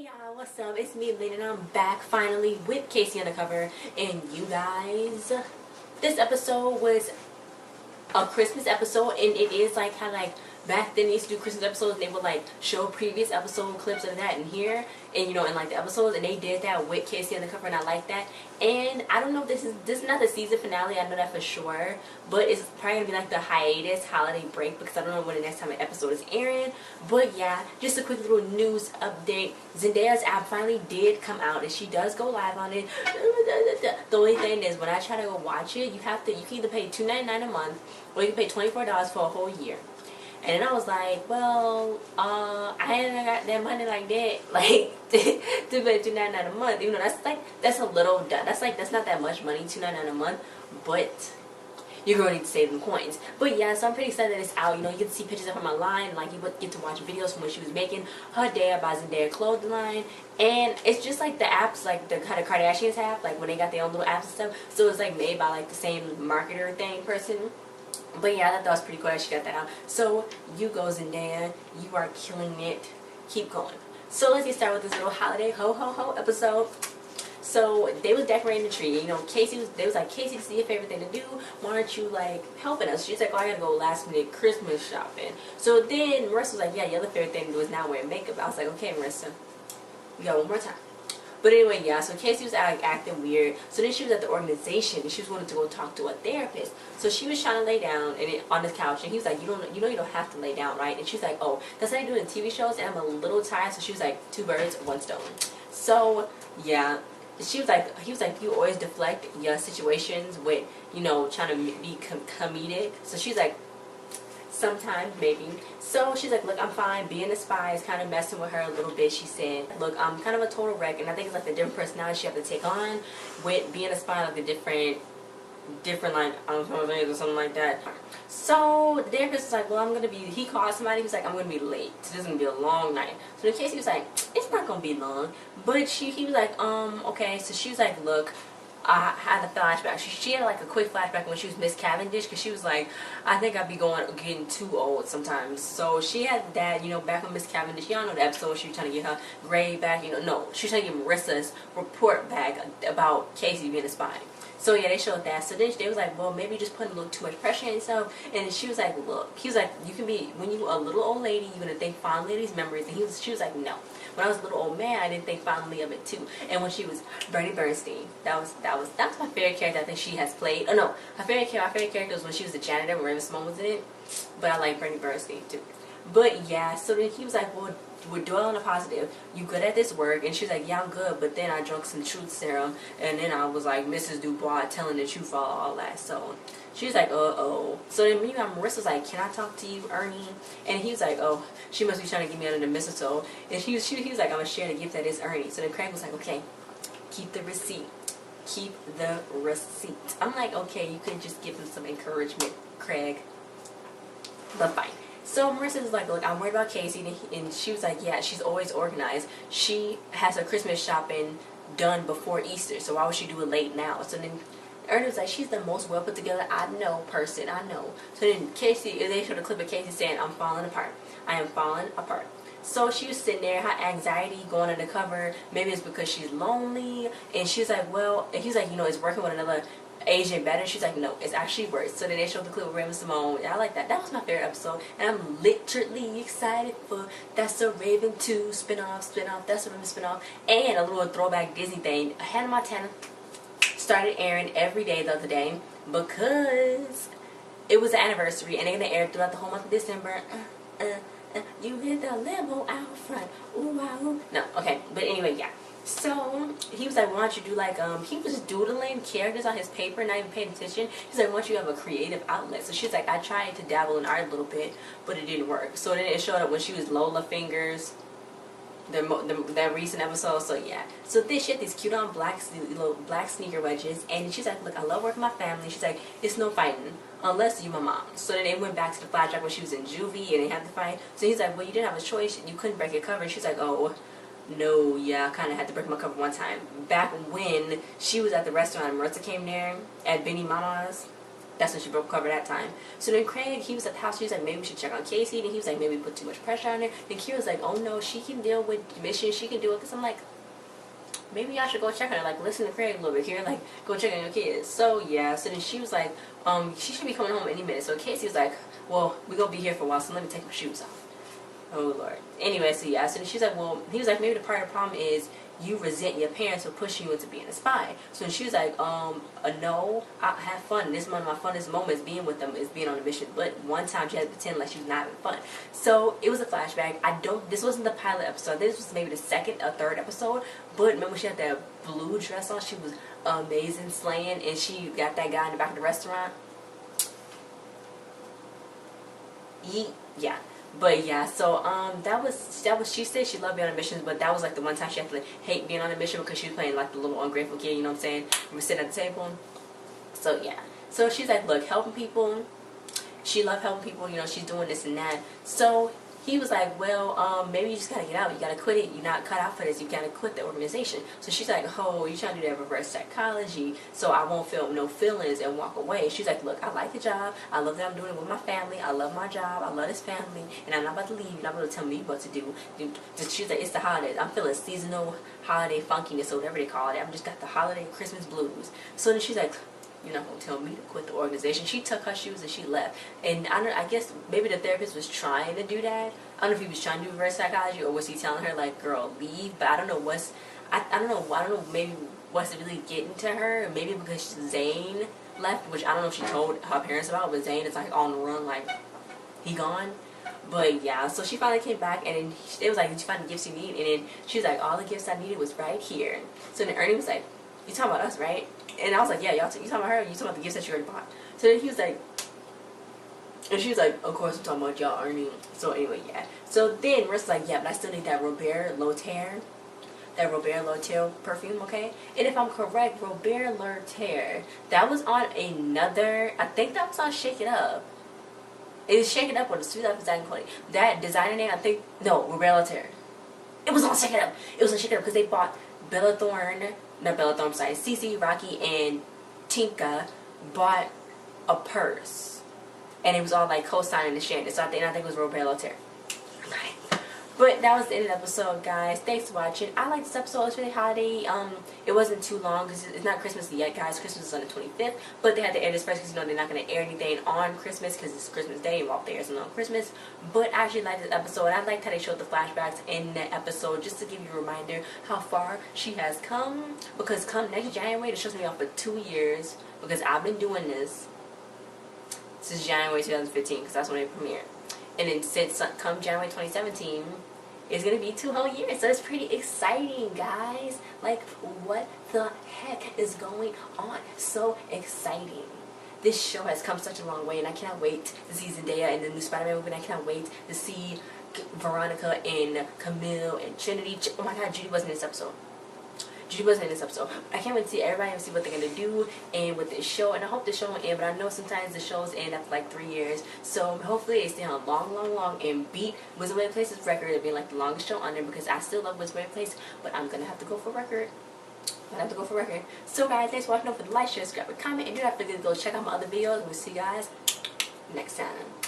Hey y'all, what's up? It's me, Mila, and I'm back finally with Casey Undercover. And you guys, this episode was a Christmas episode, and it is like kind of like back then they used to do Christmas episodes. They would like show previous episode clips of that in here, and you know, in like the episodes, and they did that with Casey Undercover, and I like that. And I don't know if this is not the season finale. I know that for sure, but it's probably gonna be like the hiatus holiday break because I don't know when the next time an episode is airing. But yeah, just a quick little news update. Zendaya's app finally did come out, and she does go live on it. The only thing is, when I try to go watch it, you can either pay $2.99 a month, or you can pay $24 for a whole year. And then I was like, well, I ain't got that money like that, like to pay $2.99 a month. You know, that's a little, that's not that much money, $2.99 a month, but you're going to need to save them coins. But yeah, so I'm pretty excited that it's out. You know, you get to see pictures of her on my line, like you get to watch videos from when she was making her Dare by Zendaya clothing line. And it's just like the apps, like the kind of Kardashians have, like when they got their own little apps and stuff. So it's like made by like the same marketer person. But yeah, I thought that was pretty cool that she got that out. So you go, Zendaya, you are killing it. Keep going. So let's get started with this little holiday ho ho ho episode. So they was decorating the tree. You know, they was like, Casey, this is your favorite thing to do. Why aren't you like helping us? She's like, oh, I gotta go last minute Christmas shopping. So then Marissa was like, yeah, your other favorite thing to do is now wear makeup. I was like, okay, Marissa, we got one more time. But anyway, yeah, so Casey was like acting weird. So then she was at the organization and she was wanting to go talk to a therapist. So she was trying to lay down on the couch, and he was like, you don't have to lay down, right? And she's like, oh, that's how you do it in TV shows, and I'm a little tired. So she was like, 2 birds, 1 stone. So yeah, he was like, you always deflect your situations with, you know, trying to be comedic. So she's like, sometimes maybe. So she's like, look, I'm fine. Being a spy is kind of messing with her a little bit. She said, look, I'm kind of a total wreck, and I think it's like the different personality she have to take on with being a spy, like the different like or something like that. So the therapist was like, well, he called somebody. He was like, I'm gonna be late. So this is gonna be a long night. So in case he was like, it's not gonna be long. But he was like, okay. So she was like, look, I had a flashback. She had like a quick flashback when she was Miss Cavendish, because she was like, I think I'd be getting too old sometimes. So she had that, you know, back on Miss Cavendish. Y'all know the episode she was trying to get her grade back. You know, no, she was trying to get Marissa's report back about Casey being a spy. So yeah, they showed that. So then they was like, well, maybe just putting a little too much pressure on yourself. And she was like, look, he was like, you can be, when you're a little old lady, you're gonna think fondly of these memories. And she was like, no. When I was a little old man, I didn't think fondly of it too. And when she was Bernie Bernstein, that was my favorite character I think she has played. Oh no, my favorite character was when she was the janitor when Raven-Symoné was in it. But I like Bernie Bernstein too. But yeah, so then he was like, well, we're dwelling on the positive. You good at this work? And she was like, yeah, I'm good. But then I drank some truth serum, and then I was like Mrs. Dubois telling the truth, all that. So she was like, uh-oh. So then meanwhile, Marissa's like, can I talk to you, Ernie? And he was like, oh, she must be trying to get me under the mistletoe. And he was like, I'm going to share the gift that is Ernie. So then Craig was like, okay, keep the receipt. Keep the receipt. I'm like, okay, you could just give him some encouragement, Craig. But fine. So Marissa was like, look, I'm worried about Casey. And she was like, yeah, she's always organized. She has her Christmas shopping done before Easter, so why would she do it late now? So then Ernie was like, she's the most well put together I know. So then they showed a clip of Casey saying, I'm falling apart. I am falling apart. So she was sitting there, her anxiety going undercover. Maybe it's because she's lonely. And she was like, well, and he's like, you know, it's working with another Asian better. She's like, no, it's actually worse. So then they showed the clip of Raven-Symoné. I like that. That was my favorite episode, and I'm literally excited for That's a Raven 2 spinoff. That's a Raven spinoff, and a little throwback Disney thing. Hannah Montana started airing every day the other day because it was the anniversary, and they're gonna air throughout the whole month of December. You hit the limo out front. Ooh, wow. No, okay, but anyway, yeah. So he was like, why don't you do like he was doodling characters on his paper, not even paying attention. He's like, why don't you have a creative outlet? So she's like, I tried to dabble in art a little bit, but it didn't work. So then it showed up when she was Lola Fingers, that recent episode. So yeah, so this shit, these cute on black sneaker wedges, and she's like, look, I love working with my family. She's like, it's no fighting unless you my mom. So then they went back to the flashback when she was in juvie and they had to fight. So he's like, well, you didn't have a choice, you couldn't break your cover. And she's like, oh no, yeah, I kind of had to break my cover one time. Back when she was at the restaurant and Marissa came there at Benny Mama's. That's when she broke cover that time. So then Craig, he was at the house. She was like, maybe we should check on Casey. And he was like, maybe we put too much pressure on her. Then Kira was like, oh no, she can deal with mission. She can do it. Because I'm like, maybe y'all should go check on her. Like, listen to Craig a little bit here. Like, go check on your kids. So yeah. So then she was like, she should be coming home any minute. So Casey was like, well, we're going to be here for a while. So let me take my shoes off. Oh Lord. Anyway, so yeah. So then she's like, well, he was like, maybe the part of the problem is you resent your parents for pushing you into being a spy. So she was like, no, I have fun. This is one of my funnest moments being with them is being on a mission. But one time she had to pretend like she was not having fun. So it was a flashback. This wasn't the pilot episode. This was maybe the second or third episode. But remember she had that blue dress on. She was amazing, slaying. And she got that guy in the back of the restaurant. Yeah. But yeah, so that was she said she loved being on missions, but that was like the one time she had to like, hate being on a mission because she was playing like the little ungrateful kid, you know what I'm saying? We were sitting at the table. So yeah. So she's like, look, helping people. She loved helping people, you know, she's doing this and that. So he was like, well, maybe you just gotta get out. You gotta quit it. You're not cut out for this. You gotta quit the organization. So she's like, oh, you trying to do that reverse psychology so I won't feel no feelings and walk away. She's like, look, I like the job. I love that I'm doing it with my family. I love my job. I love this family. And I'm not about to leave. You're not about to tell me what to do. She's like, it's the holidays. I'm feeling seasonal holiday funkiness or whatever they call it. I've just got the holiday Christmas blues. So then she's like, you're not going to tell me to quit the organization. She took her shoes and she left. And I guess maybe the therapist was trying to do that. I don't know if he was trying to do reverse psychology or was he telling her, like, girl, leave. But I don't know I don't know, maybe what's really getting to her. Maybe because Zane left, which I don't know if she told her parents about, but Zane is, like, on the run, like, he gone. But yeah, so she finally came back and then it was like, did you find the gifts you need? And then she was like, all the gifts I needed was right here. So then Ernie was like, you talking about us, right? And I was like, yeah, you talking about her? You talking about the gifts that you already bought? So then he was like, and she was like, of course I'm talking about y'all, Ernie. So anyway, yeah. So then Marissa's like, yeah, but I still need that Robert Lothair perfume, okay? And if I'm correct, Robert Lothair, that was on another, I think that was on Shake It Up. It was Shake It Up or the Sweet Life Design Quality. That designer name, I think, no, Robert Lothair. It was on Shake It Up. It was on Shake It Up because they bought Cece, Rocky, and Tinka bought a purse. And it was all like co-signing the shit. So I think it was Robert Lothair. Right. But that was the end of the episode, guys. Thanks for watching. I like this episode. It's really holiday. It wasn't too long because it's not Christmas yet, guys. Christmas is on the 25th. But they had to air this first because, you know, they're not going to air anything on Christmas because it's Christmas Day and Walt airs on Christmas. But I actually liked this episode. I liked how they showed the flashbacks in the episode just to give you a reminder how far she has come. Because come next January, the show's going to be on for 2 years because I've been doing this since January 2015 because that's when it premiered. And then since come January 2017, it's going to be 2 whole years. So it's pretty exciting, guys. Like, what the heck is going on? So exciting. This show has come such a long way, and I cannot wait to see Zendaya in the new Spider-Man movie, and I cannot wait to see Veronica and Camille and Trinity. Oh my god, Judy wasn't in this episode. Judy wasn't in this episode. I can't wait to see everybody and see what they're going to do and with this show. And I hope the show will end, but I know sometimes the shows end after like 3 years. So hopefully they stay on long and beat Wizard of Place's record of being like the longest show on there because I still love Wizard of Place, but I'm going to have to go for record. So guys, thanks for watching. Don't forget to like, share, subscribe, and comment. And do not forget to go check out my other videos. We'll see you guys next time.